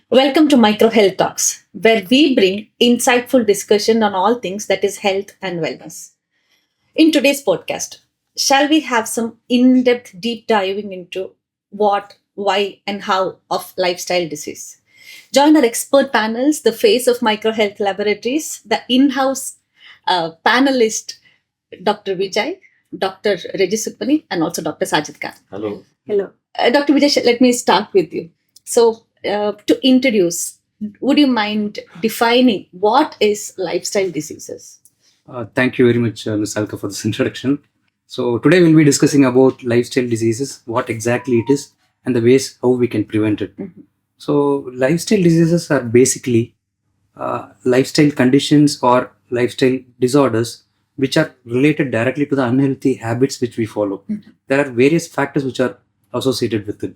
Welcome to Micro Health Talks, where we bring insightful discussion on all things that is health and wellness. In today's podcast, shall we have some in-depth deep diving into what, why, and how of lifestyle disease? Join our expert panels, the face of micro health laboratories, the in-house panelist Dr. Vijay, Dr. Regi Sukhmani, and also Dr. Sajit Khan. Hello. Hello. Dr. Vijay, let me start with you. So, to introduce, would you mind defining what is lifestyle diseases? Thank you very much, Ms. Alka, for this introduction. So today we'll be discussing about lifestyle diseases, what exactly it is, and the ways how we can prevent it. Mhm. So lifestyle diseases are basically lifestyle conditions or lifestyle disorders which are related directly to the unhealthy habits which we follow. Mhm. There are various factors which are associated with it.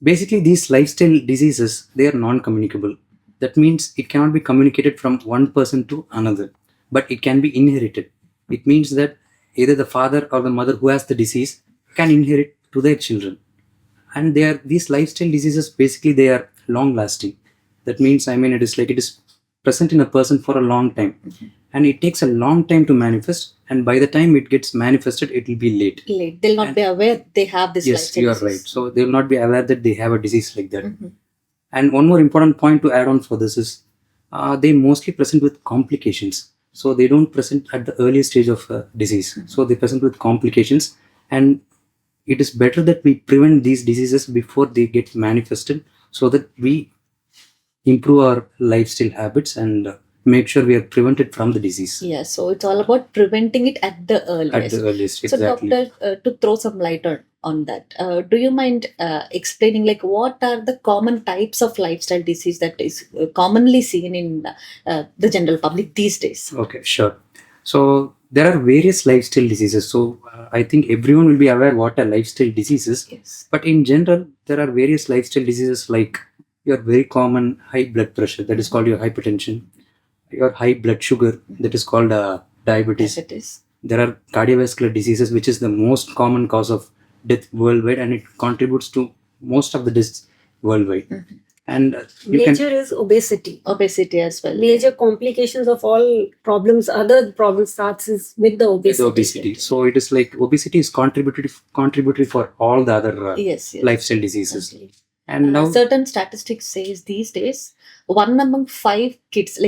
Basically, these lifestyle diseases, they are non-communicable. That means it cannot be communicated from one person to another, but it can be inherited. It means that either the father or the mother who has the disease can inherit to their children. And these lifestyle diseases, basically they are long lasting. That means, it is present in a person for a long time. And it takes a long time to manifest, and by the time it gets manifested, it will be late. They'll not be aware they have this Yes, lifestyle you are disease. right. So they will not be aware that they have a disease like that. Mhm. And one more important point to add on for this is they mostly present with complications. So they don't present at the early stage of disease. So they present with complications, and it is better that we prevent these diseases before they get manifested, so that we improve our lifestyle habits and make sure we are prevented from the disease. Yeah, so it's all about preventing it at the earliest. At the earliest, So, exactly. doctor, to throw some light on that, do you mind explaining like what are the common types of lifestyle disease that is commonly seen in the general public these days? Okay, sure. So there are various lifestyle diseases. So I think everyone will be aware what a lifestyle disease is. Yes. But in general, there are various lifestyle diseases like your very common high blood pressure, that is called your hypertension, your high blood sugar, that is called diabetes. Diabetes. There are cardiovascular diseases, which is the most common cause of death worldwide, and it contributes to most of the deaths worldwide. Mhm. And Major is obesity. Obesity as well. Major complications of all problems, other problems starts is with the with obesity. obesity. So it is like obesity is contributory for all the other Yes. lifestyle diseases. Absolutely. And now Certain statistics says these days 1 among 5 kids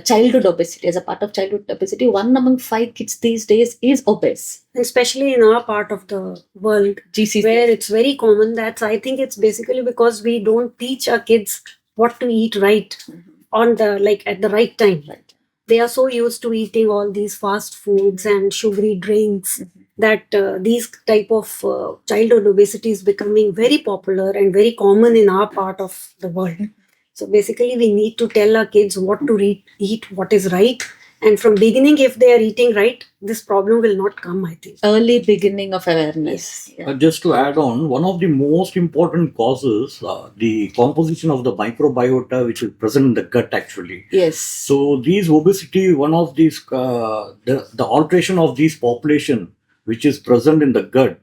childhood obesity, as a part of childhood obesity, 1 among 5 kids these days is obese. Especially in our part of the world, GCC. where it's very common. That I think it's basically because we don't teach our kids what to eat right on the at the right time. Right. They are so used to eating all these fast foods and sugary drinks that these type of childhood obesity is becoming very popular and very common in our part of the world. So basically, we need to tell our kids what to eat, what is right, and from beginning, if they are eating right, this problem will not come. I think Early beginning of awareness. Yeah. Just to add on, one of the most important causes, the composition of the microbiota, which is present in the gut actually. Yes. So these obesity, one of these, the alteration of these population, which is present in the gut,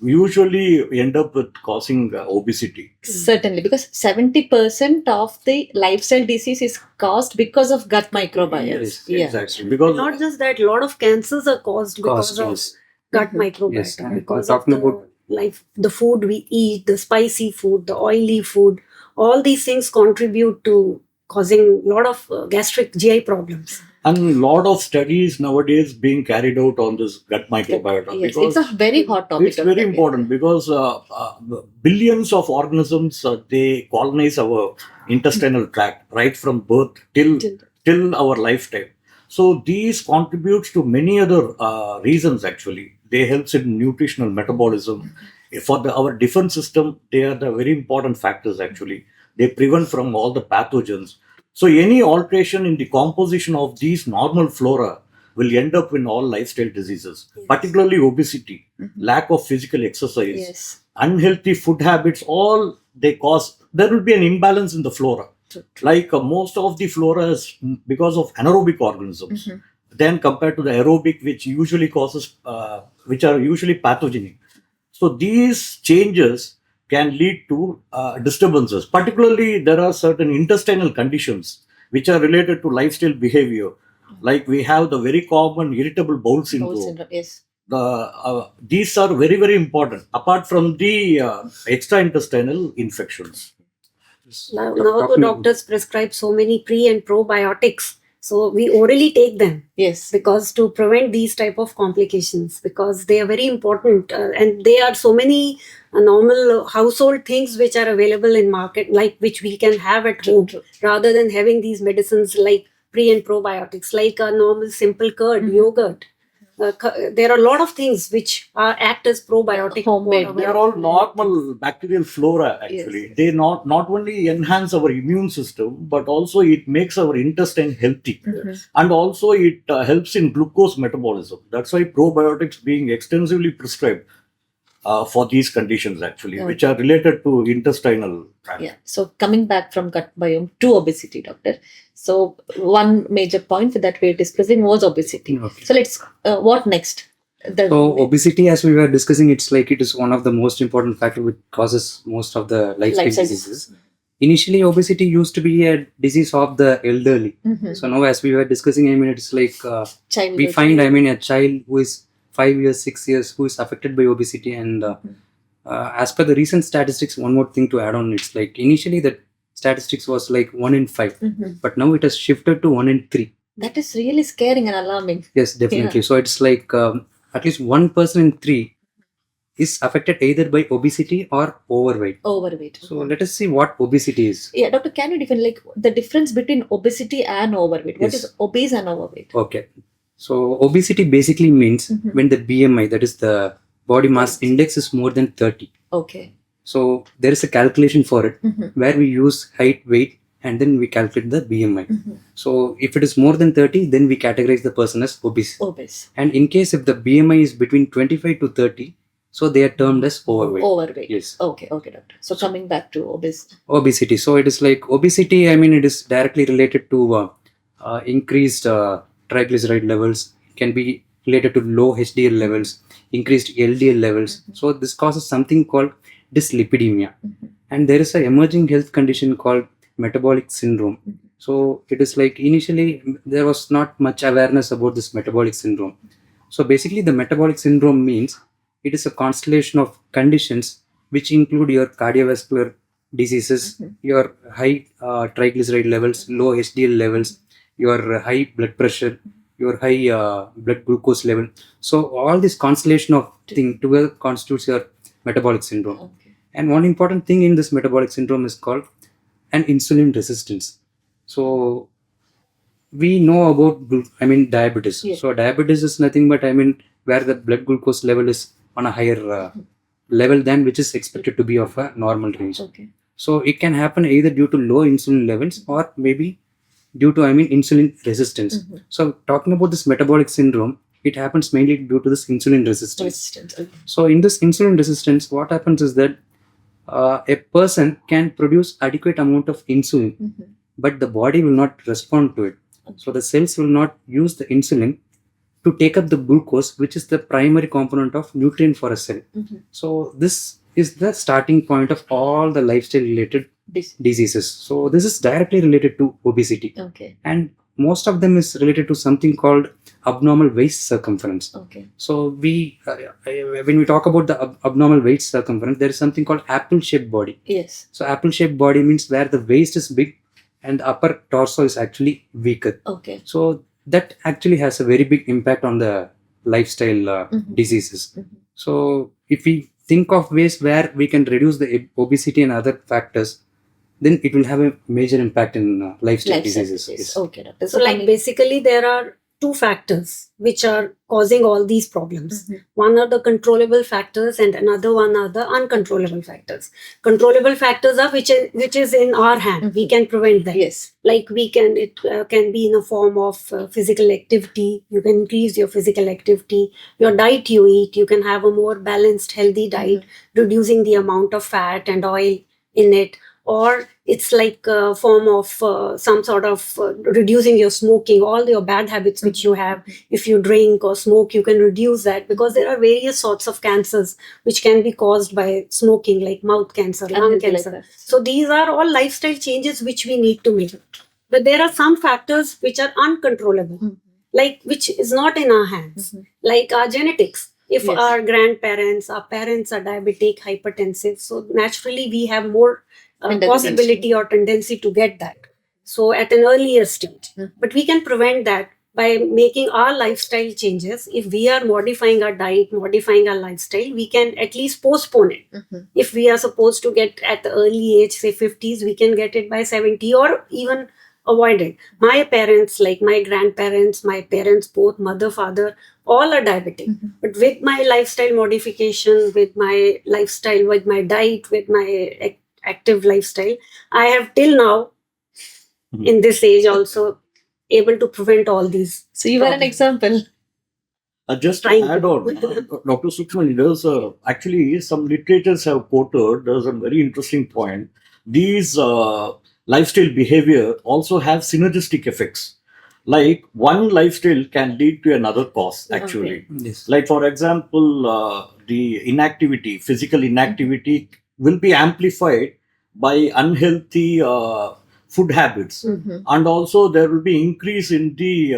usually end up with causing obesity. Certainly, because 70% of the lifestyle disease is caused because of gut microbiome. Yes, Yeah. exactly. Because not just that, a lot of cancers are caused because of yes. gut Mhm. microbiota. Yes, and Because we're of talking the about the food we eat, the spicy food, the oily food, all these things contribute to causing a lot of gastric GI problems. and a lot of studies nowadays being carried out on this gut microbiota. Yes, because it's a very hot topic. it's very important because billions of organisms they colonize our intestinal tract right from birth till our lifetime. So these contributes to many other reasons actually. They helps in nutritional metabolism. For our defense system, they are the very important factors actually. They prevent from all the pathogens. So any alteration in the composition of these normal flora will end up in all lifestyle diseases, Yes. particularly obesity, Mhm. lack of physical exercise, Yes. unhealthy food habits, all they cause, there will be an imbalance in the flora. True. Like most of the flora is because of anaerobic organisms, Mhm. then compared to the aerobic, which usually causes, which are usually pathogenic. So these changes can lead to disturbances. Particularly, there are certain intestinal conditions which are related to lifestyle behavior. Like we have the very common irritable bowel Bowel syndrome. syndrome, yes. These are very, very important, apart from the extra-intestinal infections. Now the doctors prescribe so many pre and probiotics. So we orally take them Yes. because to prevent these type of complications, because they are very important, and they are so many normal household things which are available in market, like which we can have at home, True. rather than having these medicines like pre and probiotics, like a normal simple curd, yogurt. There are a lot of things which act as probiotic. Homemade. They are all normal bacterial flora, actually. Yes. They not only enhance our immune system, but also it makes our intestine healthy. And also it helps in glucose metabolism. That's why probiotics being extensively prescribed for these conditions, actually, which are related to intestinal tract. Yeah. So coming back from gut biome to obesity, doctor. So one major point that we're discussing was obesity. Okay. So let's what next? So obesity, as we were discussing, it's like it is one of the most important factor which causes most of the lifestyle Lifestyle diseases. Initially, obesity used to be a disease of the elderly. Mhm. So now, as we were discussing, I mean, it's like Childhood. we find, I mean, a child who is 5 years, 6 years, who is affected by obesity. And as per the recent statistics, one more thing to add on, it's like initially the statistics was like 1 in 5, Mhm. but now it has shifted to 1 in 3. That is really scary and alarming. Yes, definitely. So it's like at least 1 person in 3 is affected either by obesity or overweight. Overweight. So let us see what obesity is. Yeah, doctor, can you define like the difference between obesity and overweight? What Yes. is obese and overweight? Okay. So obesity basically means Mhm. when the BMI, that is the body mass index, is more than 30. Okay. So there is a calculation for it Mhm. where we use height, weight, and then we calculate the BMI. Mhm. So if it is more than 30, then we categorize the person as obese. Obese. And in case if the BMI is between 25 to 30, so they are termed as overweight. Overweight. Yes. Okay, doctor. So coming back to obese. Obesity. So it is like obesity, I mean, it is directly related to increased triglyceride levels. It can be related to low HDL levels, increased LDL levels. So this causes something called dyslipidemia. And there is an emerging health condition called metabolic syndrome. So it is like initially there was not much awareness about this metabolic syndrome. So basically the metabolic syndrome means it is a constellation of conditions which include your cardiovascular diseases, your high triglyceride levels, low HDL levels, your high blood pressure, your high blood glucose level. So all this constellation of things together constitutes your metabolic syndrome. Okay. And one important thing in this metabolic syndrome is called an insulin resistance. So we know about diabetes. Yes. So diabetes is nothing but where the blood glucose level is on a higher level than which is expected to be of a normal range. Okay. So it can happen either due to low insulin levels or maybe due to insulin resistance. So talking about this metabolic syndrome, it happens mainly due to this insulin resistance. Resistance. Okay. So in this insulin resistance, what happens is that a person can produce adequate amount of insulin, but the body will not respond to it. So the cells will not use the insulin to take up the glucose, which is the primary component of nutrient for a cell. So this is the starting point of all the lifestyle related diseases. So this is directly related to obesity. Okay. And most of them is related to something called abnormal waist circumference. Okay. So we when we talk about the abnormal waist circumference, there is something called apple shaped body. Yes. So apple shaped body means where the waist is big and the upper torso is actually weaker. Okay. So that actually has a very big impact on the lifestyle diseases. So if we think of ways where we can reduce the obesity and other factors, then it will have a major impact in lifestyle diseases. Yes. Okay, doctor. So like basically there are two factors which are causing all these problems. One are the controllable factors and another one are the uncontrollable factors. Controllable factors are which is in our hand. We can prevent them. Yes. Like it can be in a form of physical activity. You can increase your physical activity. Your diet you eat, you can have a more balanced, healthy diet, reducing the amount of fat and oil in it. or it's like a form of some sort of reducing your smoking, all your bad habits which you have. If you drink or smoke, you can reduce that, because there are various sorts of cancers which can be caused by smoking, like mouth cancer, lung Unhealthy cancer. lifestyle. So these are all lifestyle changes which we need to make. But there are some factors which are uncontrollable, like which is not in our hands, like our genetics. If Yes. our grandparents, our parents are diabetic, hypertensive, so naturally we have more Tendency. possibility or tendency to get that. So at an earlier stage. But we can prevent that by making our lifestyle changes. If we are modifying our diet, modifying our lifestyle, we can at least postpone it. If we are supposed to get at the early age, say 50s, we can get it by 70 or even avoid it. My parents, like my grandparents, my parents, both mother, father, all are diabetic. But with my lifestyle modification, with my lifestyle, with my diet, with my active lifestyle, I have till now, in this age also, able to prevent all these. So you were an problems. example. Just to Trying add to. on, Dr. Sukhmani, there's actually some literatures have quoted, there's a very interesting point. These lifestyle behavior also have synergistic effects. Like one lifestyle can lead to another cause, actually. Yes. Like, for example, the inactivity, physical inactivity will be amplified by unhealthy food habits. And also there will be increase in the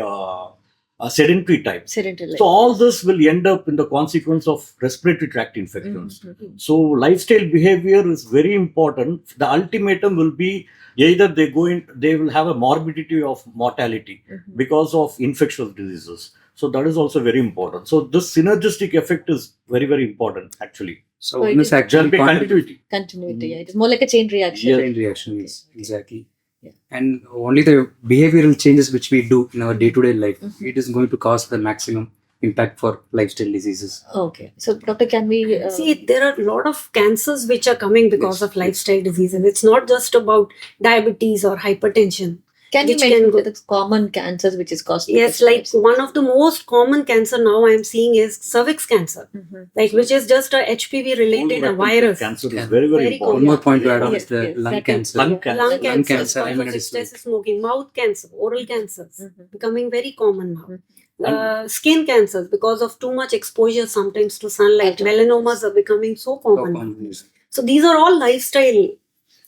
sedentary type. Sedentary life. So all this will end up in the consequence of respiratory tract infections. So lifestyle behavior is very important. The ultimatum will be either they will have a morbidity of mortality because of infectious diseases. So that is also very important. So this synergistic effect is very, very important, actually. So So it this is- There will actually be continuity. Continuity. Yeah. It is more like a chain reaction. Yes. chain reaction is exactly. Yeah. And only the behavioral changes which we do in our day-to-day life, it is going to cause the maximum impact for lifestyle diseases. Okay. So, Doctor, can we See, there are a lot of cancers which are coming because Yes, of lifestyle diseases. It's not just about diabetes or hypertension. can you which mention can go- the common cancers which is caused? Yes, because of like lifestyle? one of the most common cancer now I'm seeing is cervix cancer, like which is just a HPV related a virus. Cancer is Yeah. very, very Very important. One more point to add on Yes, is the yes, lung that is- cancer. Lung cancer. Lung Lung cancer, cancer, I mean, it is excessive smoking, mouth cancer, oral cancers becoming very common now. And- Skin cancers because of too much exposure sometimes to sunlight. Ultraviolet. Melanomas are becoming so So common. common is- So these are all lifestyle.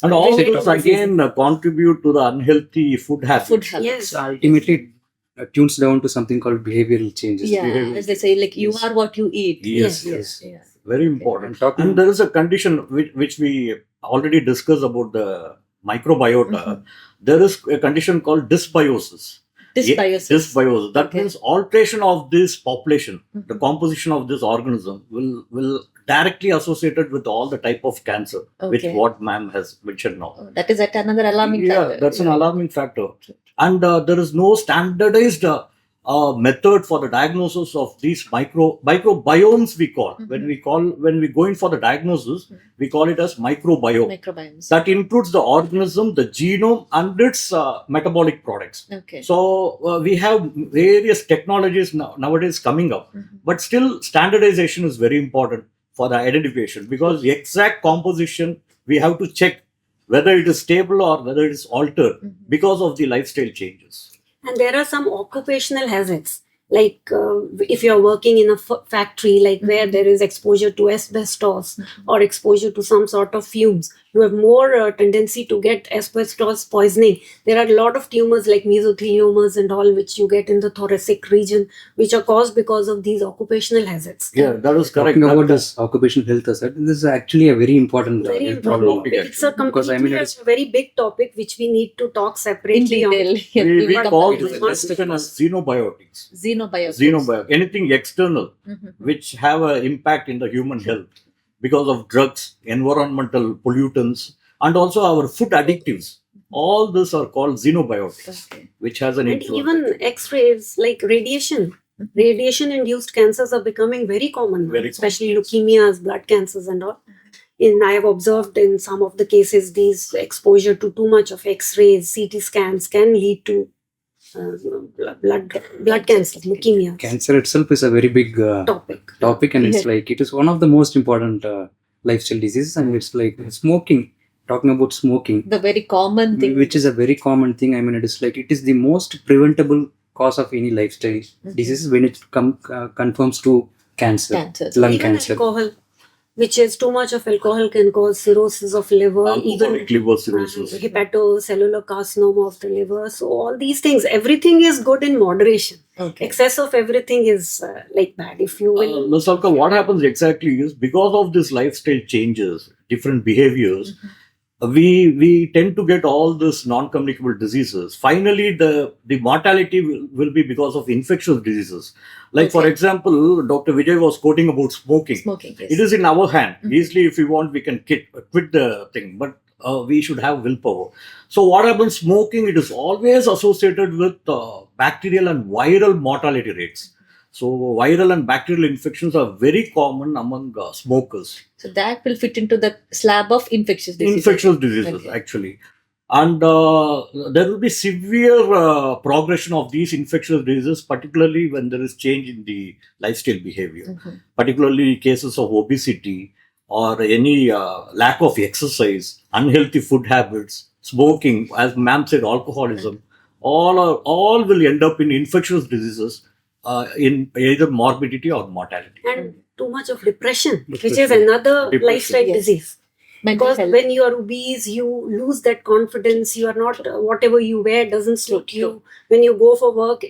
And all Related those again contribute to the unhealthy food habits. Food habits. Yes. So ultimately, it tunes down to something called behavioral changes. Yeah, behavior. as they say, like you Yes. are what you eat. Yes, Yes. Yeah. very important. And talking And there is a condition which we already discussed about the microbiota. There is a condition called dysbiosis. Dysbiosis. Dysbiosis. That Okay. means alteration of this population, the composition of this organism will directly associated with all the type of cancer, which Okay. what ma'am has mentioned now. Oh, that is at another alarming Yeah, factor. that's an alarming factor. And there is no standardized method for the diagnosis of these microbiomes we call. When we go in for the diagnosis, we call it as microbiome. Microbiomes. That includes the organism, the genome, and its metabolic products. Okay. So we have various technologies nowadays coming up, but still standardization is very important for the identification, because the exact composition we have to check whether it is stable or whether it is altered because of the lifestyle changes. And there are some occupational hazards, like if you're working in a factory, like where there is exposure to asbestos or exposure to some sort of fumes, you have more tendency to get asbestos poisoning. There are a lot of tumors like mesotheliomas and all, which you get in the thoracic region, which are caused because of these occupational hazards. Yeah, that is correct. talking about this occupational health hazard, this is actually a very important Very health important. problem. problem. It's a Because, I completely mean, it's- a very big topic which we need to talk In separately on. detail. We But call Dr. this must- as xenobiotics. Xenobiotics. Anything external which have an impact in the human health because of drugs, environmental pollutants, and also our food additives. All these are called xenobiotics, Okay. which has an And influence. even X-rays, like radiation-induced cancers are becoming very common now, Very common. especially leukemias, blood cancers, and all. I have observed in some of the cases, these exposure to too much of X-rays, CT scans can lead to blood cancer, leukemia. Cancer itself is a very big topic, and it's Yeah. like it is one of the most important lifestyle diseases, and it's like smoking talking about smoking, The very common thing. which is a very common thing. I mean, it is like it is the most preventable cause of any lifestyle diseases when it confirms to cancer, Cancer. lung Even cancer. alcohol, which is too much of alcohol can cause cirrhosis of liver, Alcoholic liver cirrhosis. hepatocellular carcinoma of the liver. So all these things, everything is good in moderation. Okay. Excess of everything is like bad. If you will, Ms. Alka, what happens exactly is because of this lifestyle changes, different behaviors, we tend to get all this non-communicable diseases. Finally, the mortality will be because of infectious diseases. Like, for Okay. example, Dr. Vijay was quoting about smoking. Smoking, yes. It is in our hand. Easily, if we want, we can quit the thing. But we should have willpower. So what happens? Smoking, it is always associated with bacterial and viral mortality rates. So viral and bacterial infections are very common among smokers. So that will fit into the slab of infectious diseases. Infectious diseases, Okay. actually. And there will be severe progression of these infectious diseases, particularly when there is change in the lifestyle behavior, particularly cases of obesity or any lack of exercise, unhealthy food habits, smoking, as ma'am said, alcoholism, all will end up in infectious diseases in either morbidity or mortality. and too much of depression, which is Depression. another Depression. lifestyle Yes. disease. Mental Because health. when you are obese, you lose that confidence. You are not whatever you wear doesn't suit True, you. When you go for work,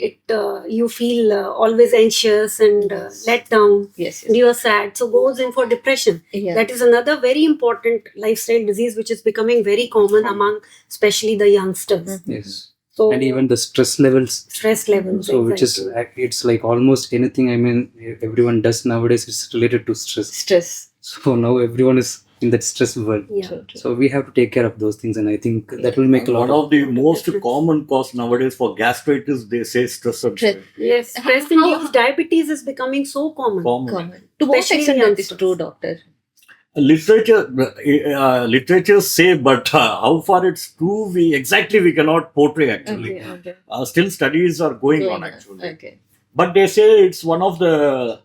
you feel always anxious and Yes. let down. Yes. And you are sad, so goes in for depression. Yeah. That is another very important lifestyle disease which is becoming very common among, especially the youngsters. Yes. So And even the stress levels. stress levels. So which is it's like almost anything. I mean, everyone does nowadays. It's related to stress. Stress. So now everyone is in that stress world. Yeah. True, true. So we have to take care of those things, and I think that will make a lot One of the most common cause nowadays for gastritis, they say stress and Stress. Yes, How- stress-induced diabetes is becoming so common. Common. To what Especially extent that is youngsters. true, doctor? Literature say, but how far it's true, we cannot portray actually. Okay. Still studies are going on actually. Okay. But they say it's one of the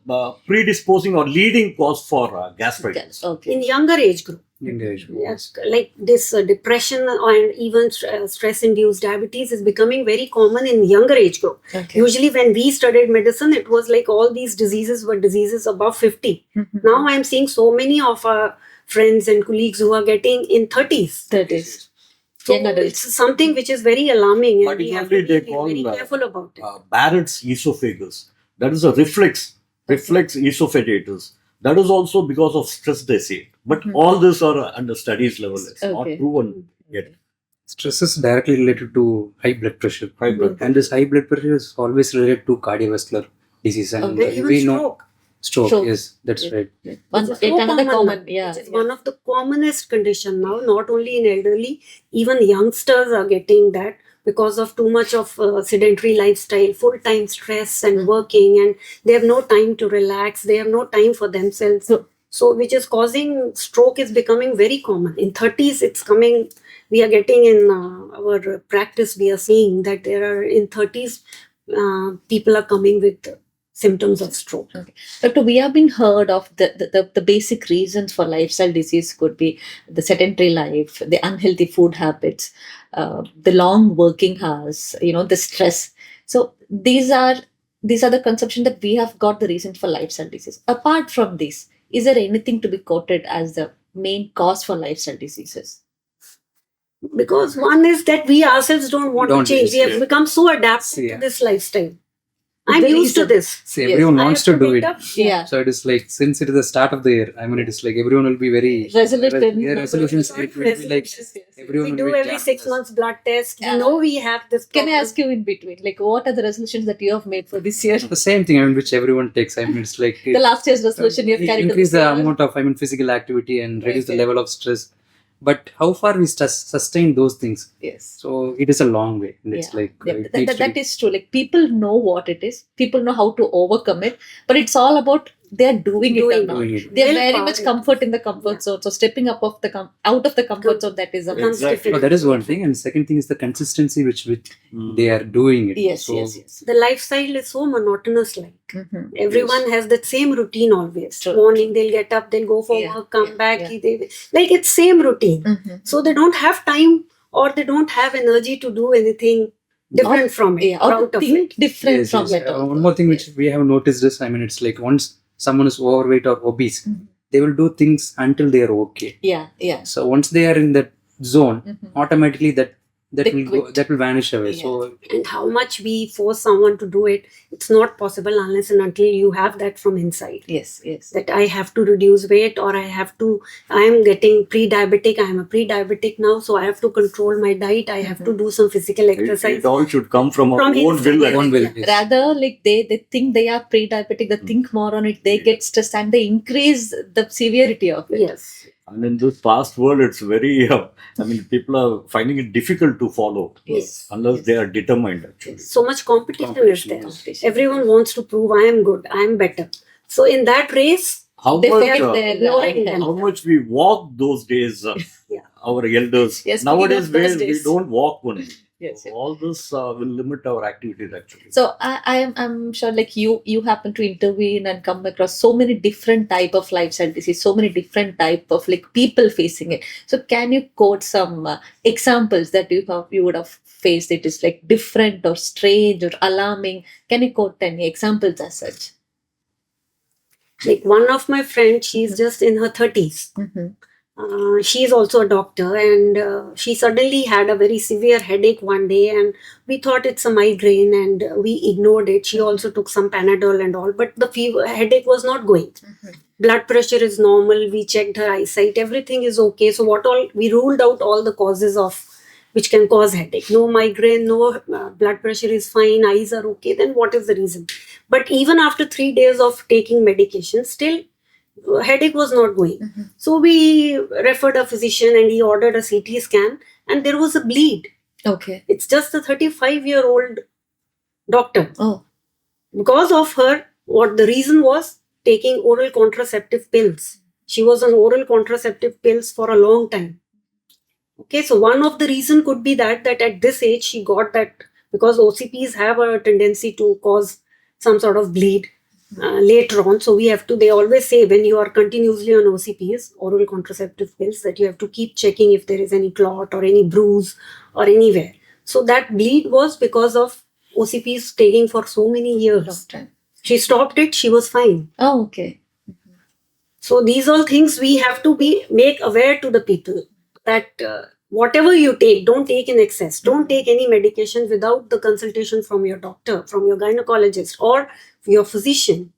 predisposing or leading cause for gastritis. Okay. In younger age group. engagement. Yes, like this depression and even stress-induced diabetes is becoming very common in younger age group. Okay. Usually, when we studied medicine, it was like all these diseases were diseases above 50. Now, I'm seeing so many of our friends and colleagues who are getting in 30s. That is So young adults. it's something which is very alarming, and we have to Particularly, they be call very careful about it. Barrett's esophagus. That is a reflex esophagitis. That is also because of stress, they say. But all this are under studies level. It's not Okay. proven yet. Stress is directly related to high blood pressure. High blood And this high blood pressure is always related to cardiovascular disease. And Okay. Even we know stroke. stroke. Yes, that's Yes. right. One, Which is yet so another common. now, Yeah. which is one of the commonest condition now, not only in elderly, even youngsters are getting that because of too much of sedentary lifestyle, full-time stress and working, and they have no time to relax, they have no time for themselves. So which is causing stroke is becoming very common. In 30s, it's coming, we are getting in our practice, we are seeing that there are in 30s, people are coming with symptoms of stroke. Doctor, we have been heard of the basic reasons for lifestyle disease could be the sedentary life, the unhealthy food habits, the long working hours, the stress. So these are the conception that we have got the reasons for lifestyle disease. Apart from this, is there anything to be quoted as the main cause for lifestyle diseases? Because one is that we ourselves don't want Don't, to change. We have yeah. become so adapted Yeah. to this lifestyle. I'm The used to reason- this. See, Yes, everyone I wants have to do wake it. up. Yeah. So it is like, since it is the start of the year, I mean, it is like everyone will be very Resolute in- Yeah, resolutions. It will be like everyone We will do be every jammed 6 with us. months blood test. Yeah. We know we have this Can I problem. ask you in between, like what are the resolutions that you have made for this year? The same thing, I mean, which everyone takes. I mean, it's like The last year's resolution you have carried to increase this the year? amount of, I mean, physical activity and reduce the Okay. level of stress. But how far we sustain those things? Yes. So it is a long way. And it's Yeah. like Yeah, it that, needs that, to that be- is true. Like people know what it is, people know how to overcome it, but it's all about they are doing it or Doing not. Doing it. They are Well, very power much it. comfort in the comfort zone. So stepping up of the out of the comfort zone, that is a Becomes Exactly. difficult. So that is one thing, and second thing is the consistency which they are doing it. yes, So yes, yes. The lifestyle is so monotonous. Like Mhm. everyone has that same routine always. True. Morning they'll get up, they'll go for Yeah, work, come yeah, back. yeah. Like it's same routine. Mhm. So they don't have time or they don't have energy to do anything different from it Yeah, or or out to of think it. different yes, from yes. it. also. One more thing which Yes. we have noticed is, I mean, it's like once someone is overweight or obese, Mhm. they will do things until they are okay. Yeah, yeah. So once they are in that zone, Mhm. automatically that They will go, quit. that will vanish away. Yeah. So And how much we force someone to do it, it's not possible unless and until you have that from inside. Yes, yes. That I have to reduce weight or I am getting pre-diabetic, I am a pre-diabetic now, so I have to control my diet, I have to do some physical exercise. It all should come from our From own inside. will. one will. Yeah. Yes. Rather, like they think they are pre-diabetic, they think more on it, they get stressed and they increase the severity of it. Yes. And in this fast world, it's very, people are finding it difficult to follow Yes. unless Yes. they are determined, actually. So much competition is Competition, there. yes. Competition. Everyone wants to prove I am good, I am better. So in that race, How They much, forget uh, their ignoring them. how much we walk those days, Yeah. our elders. Yes, speaking Nowadays, of those we days. don't walk only. Yes, So yes. all this will limit our activities, actually. So I'm sure like you happen to intervene and come across so many different type of lifestyle disease, so many different type of like people facing it. So can you quote some examples that you would have faced? It is like different or strange or alarming. Can you quote any examples as such? like one of my friends, she's just in her 30s. Mm-hmm. She is also a doctor, and she suddenly had a very severe headache one day, and we thought it's a migraine, and we ignored it. She also took some Panadol and all, but the headache was not going. Mm-hmm. Blood pressure is normal. We checked her eyesight; everything is okay. So what all we ruled out all the causes of which can cause headache. No migraine, no blood pressure is fine. Eyes are okay. Then what is the reason? But even after 3 days of taking medication, still headache was not going. Mm-hmm. So we referred a physician and he ordered a CT scan and there was a bleed. Okay. It's just a 35-year-old doctor. Oh. Because of her, what the reason was taking oral contraceptive pills. She was on oral contraceptive pills for a long time. Okay, so one of the reason could be that at this age she got that because OCPs have a tendency to cause some sort of bleed. Later on, so we have to, they always say when you are continuously on OCPs, oral contraceptive pills, that you have to keep checking if there is any clot or any bruise or anywhere. So that bleed was because of OCPs taking for so many years. Long time. She stopped it, she was fine. Oh, okay. So these all things we have to make aware to the people that whatever you take, don't take in excess. Don't take any medication without the consultation from your doctor, from your gynecologist or your physician.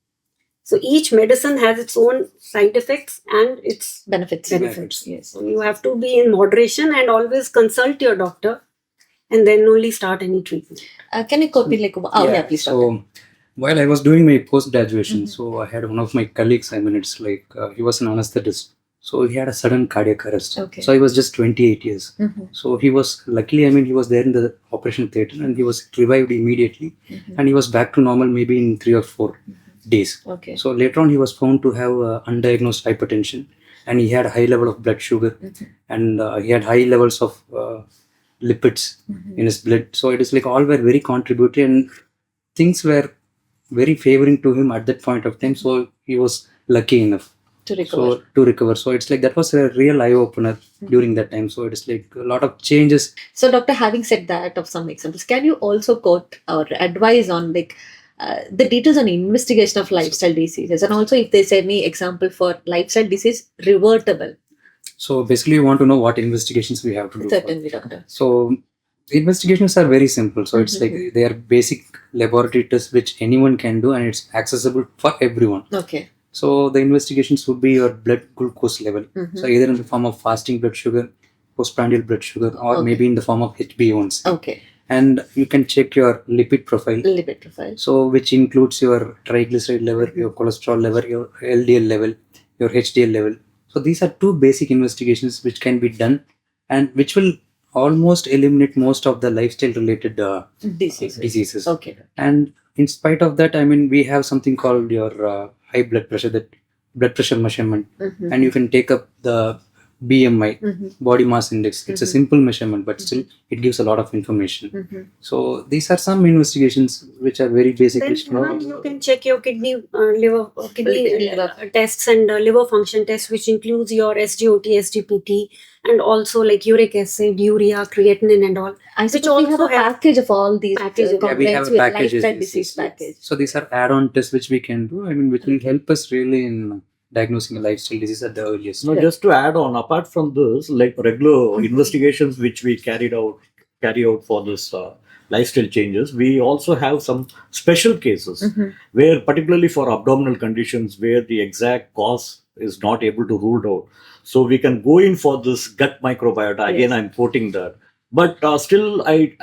So each medicine has its own side effects and its Benefits. benefits. Yes. So you have to be in moderation and always consult your doctor and then only start any treatment. Can you quote me like? Oh yeah, please. Doctor. So while I was doing my post graduation, so I had one of my colleagues. I mean, it's like he was an anesthetist. So he had a sudden cardiac arrest. Okay. So he was just 28 years. Mm-hmm. So he was luckily, I mean, he was there in the operation theatre and he was revived immediately, Mm-hmm. and he was back to normal maybe in 3 or 4 days. Okay. So later on, he was found to have undiagnosed hypertension, and he had a high level of blood sugar, Mm-hmm. and he had high levels of lipids Mm-hmm. in his blood. So it is like all were very contributory, and things were very favoring to him at that point of time. So he was lucky enough To recover. to recover. So it's like that was a real eye opener during that time. So it is like a lot of changes. So, doctor, having said that, of some examples, can you also quote or advise on like the details on investigation of lifestyle diseases, and also if there's any example for lifestyle disease revertible? So basically, you want to know what investigations we have to do. for. Certainly, doctor. So investigations are very simple. So it's like they are basic laboratory tests which anyone can do, and it's accessible for everyone. Okay. So the investigations would be your blood glucose level. Mhm. So either in the form of fasting blood sugar, postprandial blood sugar, or Okay. maybe in the form of HbA1c. Okay. And you can check your lipid profile. Lipid profile. So which includes your triglyceride level, your cholesterol level, your LDL level, your HDL level. So these are two basic investigations which can be done, and which will almost eliminate most of the lifestyle related Diseases. diseases. Okay. And in spite of that, I mean, we have something called your high blood pressure, that blood pressure measurement, Mhm. and you can take up the BMI, Mhm. body mass index. It's a Mhm. simple measurement, but still it gives a lot of information. Mhm. So these are some investigations which are very basic. Then Which even you can check your kidney, liver, kidney Liver. tests and liver function tests, which includes your SGOT, SGPT, and also like uric acid, urea, creatinine, and all. I suppose we have also a have package of all these package of- yeah, we have a comprehensive package. lifestyle Yes, disease yes, yes. package. So these are add-on tests which we can do. I mean, which will help us really in diagnosing a lifestyle disease at the earliest. No, just to add on, apart from this, like regular investigations which we carry out for this lifestyle changes, we also have some special cases Mhm. where, particularly for abdominal conditions, where the exact cause is not able to ruled out. So we can go in for this gut microbiota. Again, Yes. I'm quoting that. But still,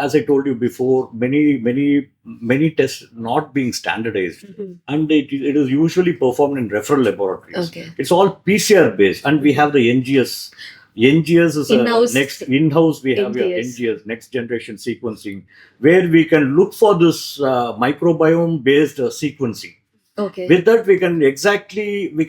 as I told you before, many tests not being standardized, Mhm. and it is usually performed in referral laboratories. Okay. It's all PCR based, and we have the NGS. NGS is In-house. next in-house. We have your NGS. NGS, next generation sequencing, where we can look for this microbiome based sequencing. Okay. With that, we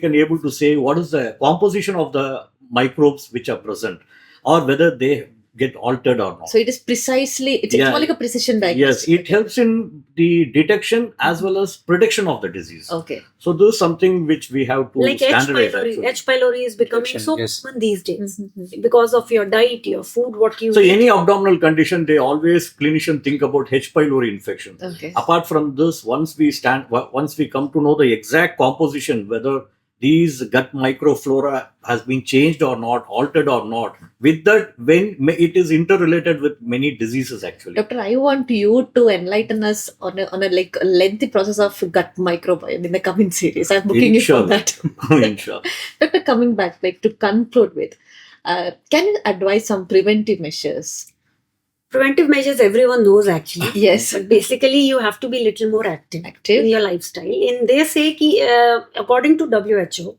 can able to say what is the composition of the microbes which are present, or whether they get altered or not. So it is precisely, it's Yeah. more like a precision Yes, diagnostic. it helps in the detection as well as prediction of the disease. Okay. So this is something which we have to Like H. standardize. pylori. Actually. H. pylori is becoming Infection, so yes. common these days Mhm. because of your diet, your food, what you So eat. any abdominal condition, they always clinician think about H. pylori infection. Okay. Apart from this, once we come to know the exact composition, whether these gut microflora has been changed or not, altered or not, with that, when it is interrelated with many diseases actually. Doctor, I want you to enlighten us on a like a lengthy process of gut microbiome in the coming series. I'm booking you for Inshallah. that. Inshallah. Doctor, coming back, like to conclude with, can you advise some preventive measures? Preventive measures everyone knows actually. Yes. But basically, you have to be little more active in Active. your lifestyle. And they say ki, according to WHO,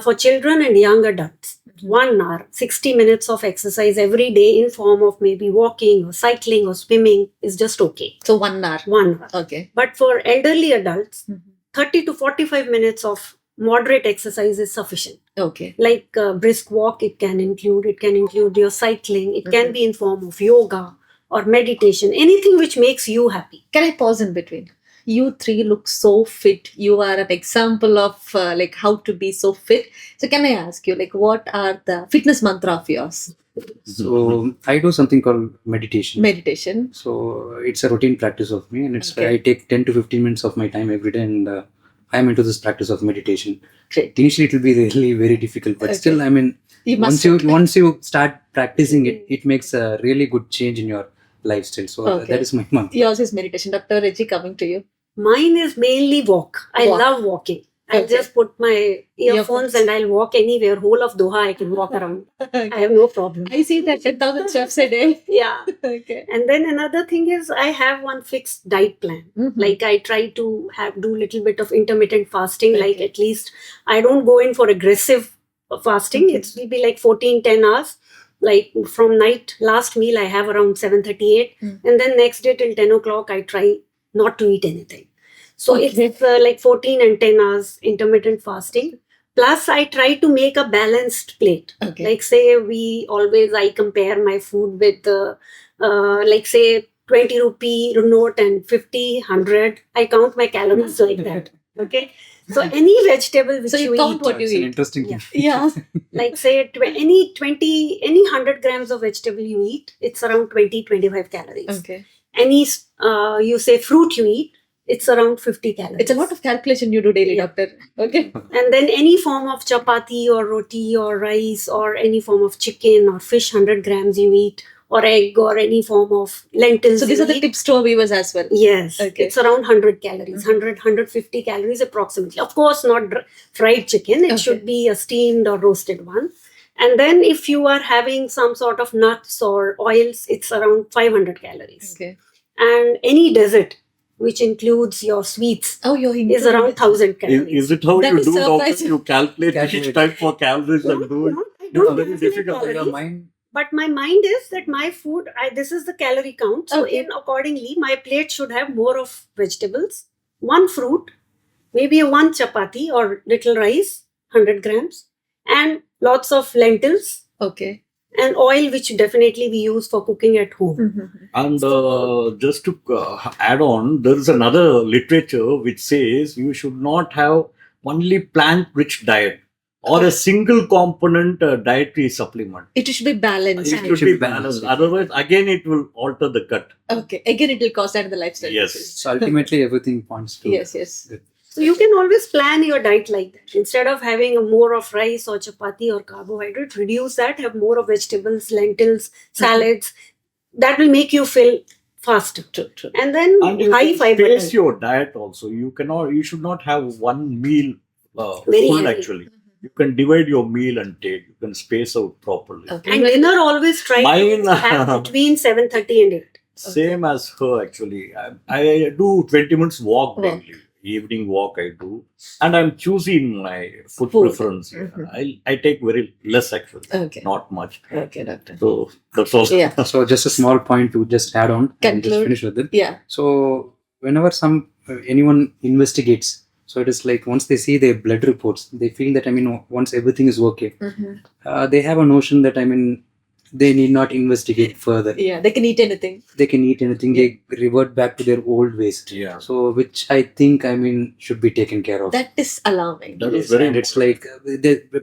for children and young adults, 1 hour, 60 minutes of exercise every day in form of maybe walking or cycling or swimming is just okay. So 1 hour. 1 hour. Okay. But for elderly adults, Mhm. 30 to 45 minutes of moderate exercise is sufficient. Okay. Like brisk walk, it can include your cycling, it can Mhm. be in form of yoga or meditation, anything which makes you happy. Can I pause in between? You three look so fit. You are an example of like how to be so fit. So can I ask you, like, what are the fitness mantra of yours? So I do something called meditation. Meditation. So it's a routine practice of me, and it's Okay. I take 10 to 15 minutes of my time every day, and I'm into this practice of meditation. Great. Initially, it will be really very difficult, but Okay. still, I mean, You must. once you start practicing it, it makes a really good change in your lifestyle. So Okay. that is my mantra. Yours is meditation. Dr. Regi, coming to you. Mine is mainly walk. I Walk. love walking. I'll Okay. just put my Earphones. earphones and I'll walk anywhere. Whole of Doha, I can walk around. I have no problem. I see that 10,000 steps a day. Yeah. Okay. And then another thing is I have one fixed diet plan. Mhm. Like I try to do little bit of intermittent fasting. Like Okay. at least I don't go in for aggressive fasting. Mhm. It will be like 14-10 hours. Like from night, last meal I have around 7:38, Mm. and then next day till 10 o'clock I try not to eat anything. So Okay. it's like 14 and 10 hours intermittent fasting. Plus I try to make a balanced plate. Okay. Like say I compare my food with like say 20 rupee note and 50, 100. I count my calories like that. Okay. So any vegetable which So you you count eat, what you It's an eat. interesting Yeah. thing. Yeah. like say any 100 grams of vegetable you eat, it's around 20-25 calories. Okay. Any you say fruit you eat, it's around 50 calories. It's a lot of calculation you do daily, Yeah. doctor. Okay. And then any form of chapati or roti or rice or any form of chicken or fish, 100 grams you eat, or egg or any form of lentils. So these you are the eat. tips to our viewers as well. Yes, Okay. it's around 100 calories, Mhm. 150 calories approximately. Of course, not fried chicken. It Okay. should be a steamed or roasted one. And then if you are having some sort of nuts or oils, it's around 500 calories. Okay. And any dessert, which includes your sweets, Oh, you're is around 1000 Is, calories. is it how That you is do, doctor? surprising. You calculate each Calculate. type for calories and do it. I No, don't very calculate difficult. So your calories. mind, But my mind is that my food, this is the calorie count. So, Okay. in accordingly, my plate should have more of vegetables, one fruit, maybe a one chapati or little rice, 100 grams, and lots of lentils Okay. and oil, which definitely we use for cooking at home. Mhm. And just to add on, there is another literature which says you should not have only plant-rich diet or a single component dietary supplement. It should be balanced. It should be balanced. Otherwise, again, it will alter the gut. Okay. Again, it will cause another lifestyle. Yes. disease. So ultimately, everything points to Yes, yes. the- So you can always plan your diet like that. Instead of having a more of rice or chapati or carbohydrate, reduce that, have more of vegetables, lentils, salads. That will make you fill faster. True, true. And then And you high can fiber. space diet. your diet also. You should not have one meal Very full heavy. actually. You can divide your meal and take. You can space out properly. Okay. And dinner always try Mine- to have between 7:30 and 8. Same as her actually. I do 20 minutes walk Walk. daily. Evening walk I do, and I'm choosing my food Food. preference. I take very less actually, Okay. not much. Okay, doctor. So that's all. Yeah. So just a small point to just add on. and just Conclude. finish with it. Yeah. So whenever anyone investigates, so it is like once they see their blood reports, they feel that once everything is okay, Mhm. they have a notion that they need not investigate further. Yeah, they can eat anything. They can eat anything. They revert back to their old ways. Yeah. So which I think should be taken care of. That is alarming. That is Yes, very and it's like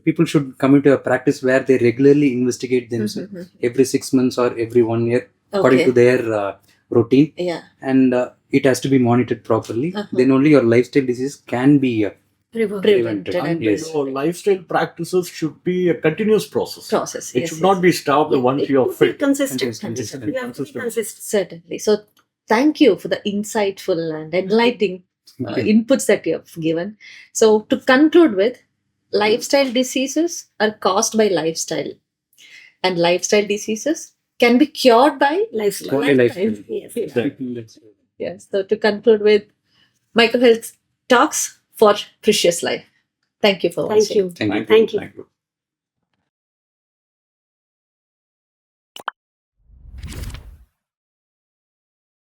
people should come into a practice where they regularly investigate themselves Mhm. every 6 months or every 1 year according to Okay. their routine, Yeah. and it has to be monitored properly. Uh-huh. Then only your lifestyle disease can be River. Prevented prevented. and Yes. Lifestyle practices should be a continuous process. process. It Yes, should yes. not be stopped once It you are should be fit. consistent. Consistent. You have to be consistent. Certainly. So, thank you for the insightful and enlightening Okay. inputs that you have given. So, to conclude with, lifestyle diseases are caused by lifestyle, and lifestyle diseases can be cured by Lifestyle. Only lifestyle. Yes. That's- Yes. So, to conclude with, microhealth talks for precious life. Thank you for Thank watching. you. Thank you. Thank you. Thank you.